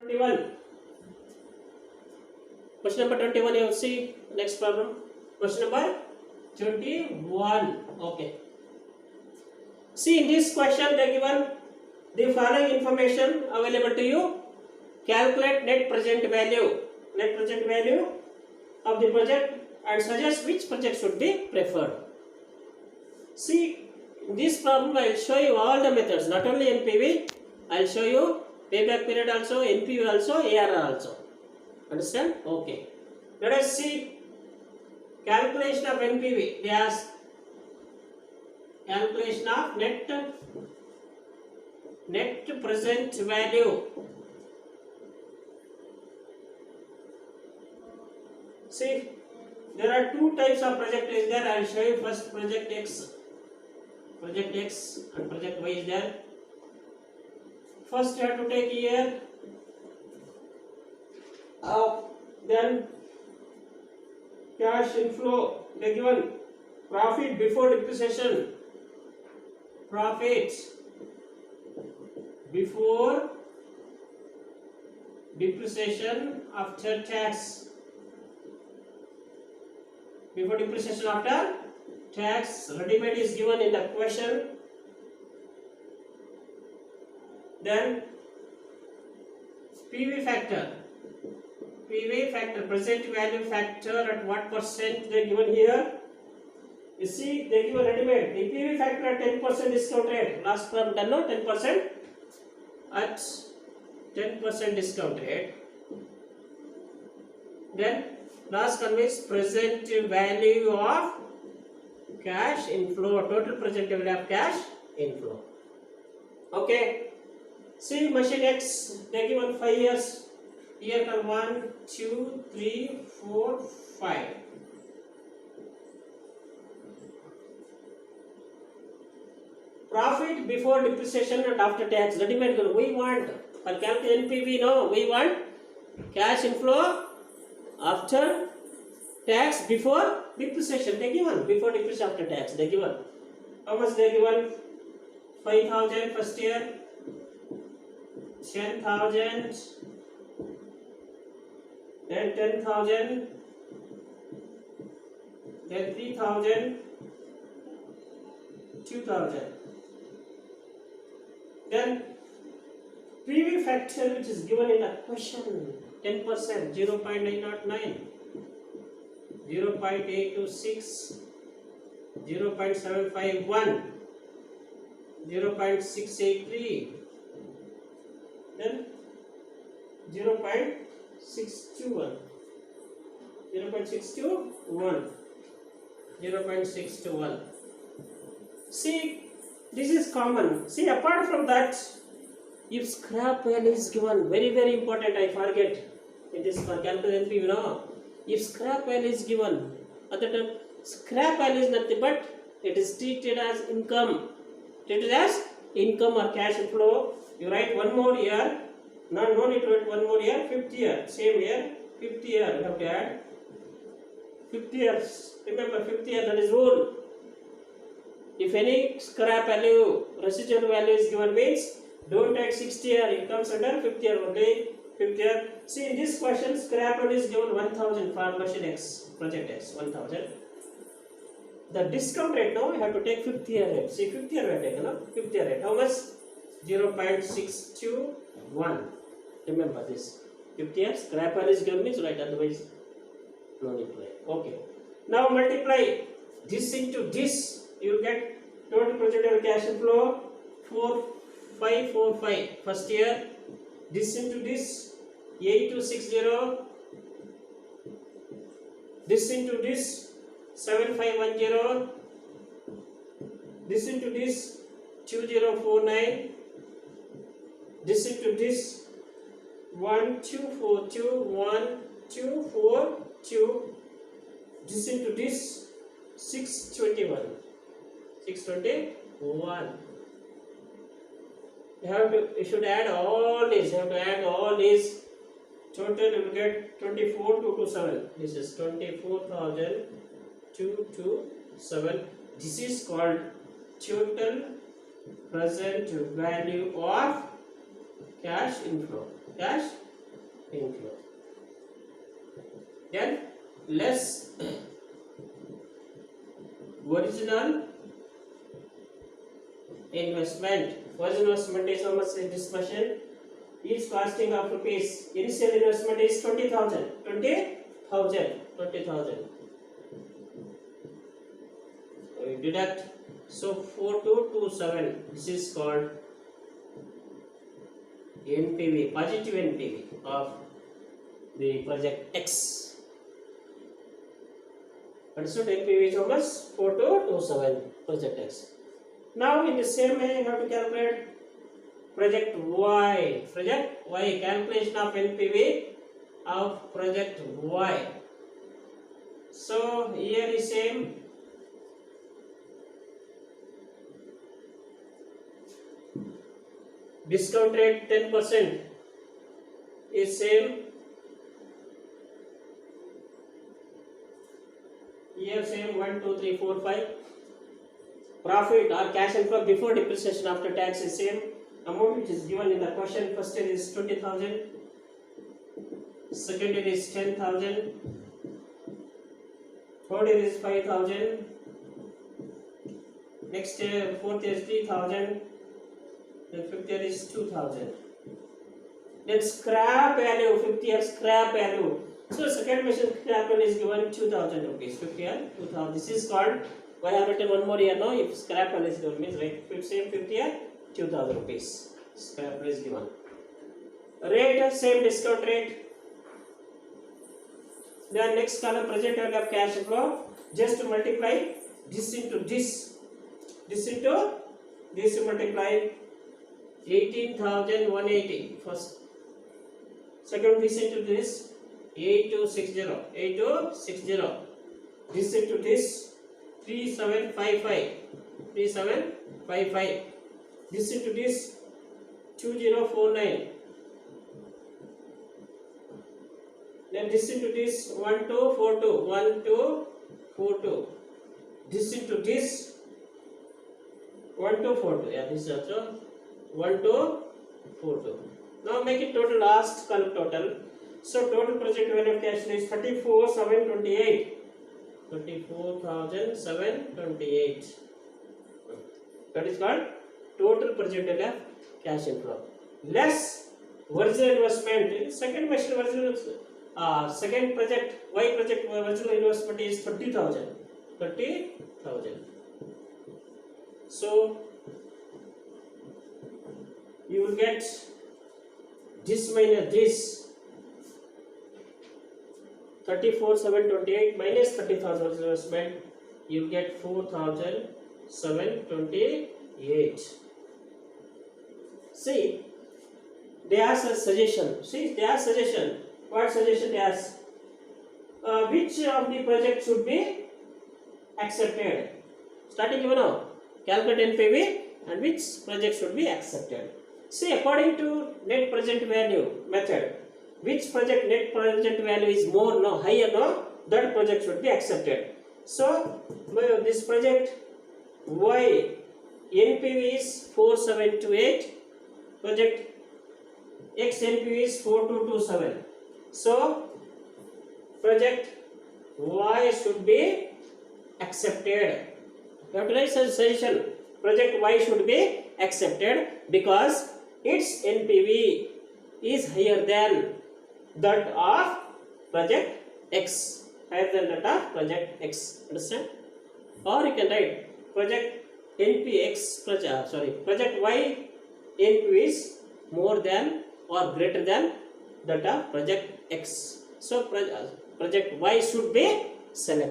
21. Question number 21, you see next problem. Question number 21. Okay. See, in this question they given the following information available to you. Calculate net present value of the project and suggest which project should be preferred. See, in this problem I will show you all the methods, not only NPV, I will show you payback period also, NPV also, ARR also. Understand? Okay. Let us see calculation of NPV. They ask calculation of net present value. See, there are two types of project is there. I will show you first project X and project Y is there. First you have to take here, then cash inflow. They given profit before depreciation, profit before depreciation after tax, before depreciation after tax. Ready-made is given in the question. Then PV factor, present value factor at what percent they given here. You see, they given ready-made. The PV factor at 10% discount rate. Last term done no 10% at 10% discount rate. Then last one is present value of cash inflow, total present value of cash inflow. Okay. See, machine X, they given 5 years. Here come 1, 2, 3, 4, 5. Profit before depreciation and after tax. Ready-made. We want for calculate NPV. No, we want cash inflow after tax before depreciation. They given before depreciation after tax. They given how much? They given 5,000 first year. 10,000, then 10,000, then 3,000, 2,000. Then PV factor which is given in the question 10%, 0.909, 0.826, 0.751, 0.683. Then 0.621, 0.621. See, this is common. See, apart from that, if scrap value is given, very important, I forget in this for calculation NPV, no. If scrap value is given, at the time scrap value is nothing but it is treated as income, or cash flow. You write one more year, no need to write one more year, 5th year, same year, 5th year, you have to add 50 years. Remember 5th year, that is rule. If any scrap value, residual value is given means, don't add 6th year, it comes under 5th year only, 5th year. See, in this question, scrap value is given 1,000 for machine X, project X, 1,000. The discount rate now, you have to take 5th year rate. See, 5th year rate taken, no? 5th year rate, how much? 0.621. Remember this. 50 years scrap value is given means right, otherwise no need to write. Okay. Now multiply this into this. You will get total projected cash inflow 4545 first year. This into this 8260. This into this 7510. This into this 2049. This into this 1242, 1242. This into this 621. You should add all these. You have to add all these. Total you will get 24,227. This is 24,227. This is called total present value of cash inflow. Cash inflow. Then less original investment. Original investment is how much in this question? Is costing of rupees. Initial investment is 20,000. 20,000. We deduct. So 4227. This is called NPV, positive NPV of the project X. Understood? NPV is how much? 4227 project X. Now in the same way you have to calculate project Y. Project Y, calculation of NPV of project Y. So here is same. Discount rate 10% is same. Here same 1, 2, 3, 4, 5. Profit or cash inflow before depreciation after tax is same. Amount which is given in the question. First year is 20,000. Second year is 10,000. Third year is 5,000. Next year, fourth year is 3,000. Then fifth year is 2,000. Then scrap value, 50 year scrap value. So second mission scrap value is given 2,000 rupees. 50 year 2,000. This is called. Why I have written one more year now? If scrap value is given means right. Same 50 year 2,000 rupees. Scrap value is given. Rate same discount rate. Then next column present value of cash flow. Just to multiply this into this. This into this to multiply 18,180 first. Second this into this 8260. This into this 3755. This into this 2049. Then this into this 1242. This into this 1242. Yeah, this is also 1242. Now make it total, last column total. So total project value of cash flow is 34,728. 34,728. That is called total project value of cash inflow. Less original investment. Second question original. Second project Y project original investment is 30,000. 30,000. So you will get this minus this. 34,728 minus 30,000 investment, you get 4,728. See, they ask a suggestion. What suggestion they ask? Which of the project should be accepted? Starting you know, calculate NPV and which project should be accepted. See, according to net present value method, which project net present value is more, no, higher, no, that project should be accepted. So this project Y NPV is 4728, project X NPV is 4227. So project Y should be accepted. You have to write such suggestion. Project Y should be accepted because its NPV is higher than that of project X. Higher than that of project X. Understand? Or you can write project project Y NPV is more than or greater than that of project X. So project Y should be selected.